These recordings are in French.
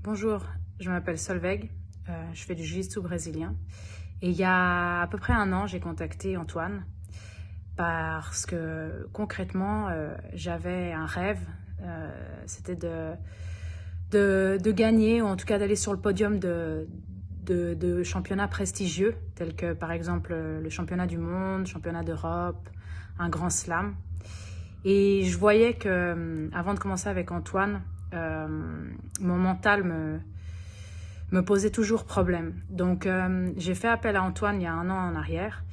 Bonjour, je m'appelle Solveig, je fais du jiu-jitsu brésilien. Et il y a à peu près un an, j'ai contacté Antoine parce que concrètement, j'avais un rêve, c'était de gagner, ou en tout cas d'aller sur le podium de championnats prestigieux, tels que par exemple le championnat du monde, championnat d'Europe, un grand slam. Et je voyais que, avant de commencer avec Antoine, mon mental me posait toujours problème. Donc j'ai fait appel à Antoine il y a un an en arrière.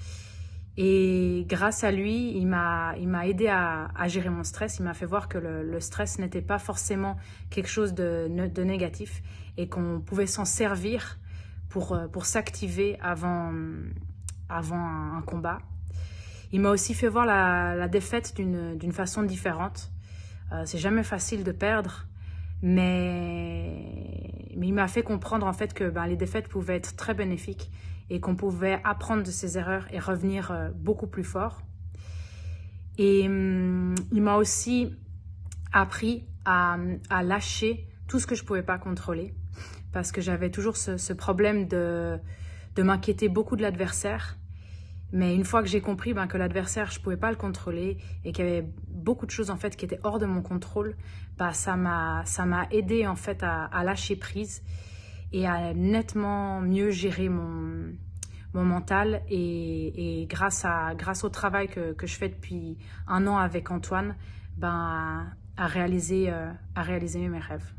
Et grâce à lui, il m'a aidé à gérer mon stress. Il m'a fait voir que le stress n'était pas forcément quelque chose de négatif et qu'on pouvait s'en servir pour s'activer avant un combat. Il m'a aussi fait voir la défaite d'une façon différente. C'est jamais facile de perdre, mais il m'a fait comprendre en fait que les défaites pouvaient être très bénéfiques et qu'on pouvait apprendre de ses erreurs et revenir beaucoup plus fort. Et il m'a aussi appris à lâcher tout ce que je ne pouvais pas contrôler, parce que j'avais toujours ce problème de m'inquiéter beaucoup de l'adversaire. Mais une fois que j'ai compris que l'adversaire, je ne pouvais pas le contrôler et qu'il y avait beaucoup de choses en fait qui étaient hors de mon contrôle, ça m'a aidé en fait à lâcher prise et à nettement mieux gérer mon mental. Et grâce au travail que je fais depuis un an avec Antoine, à réaliser mes rêves.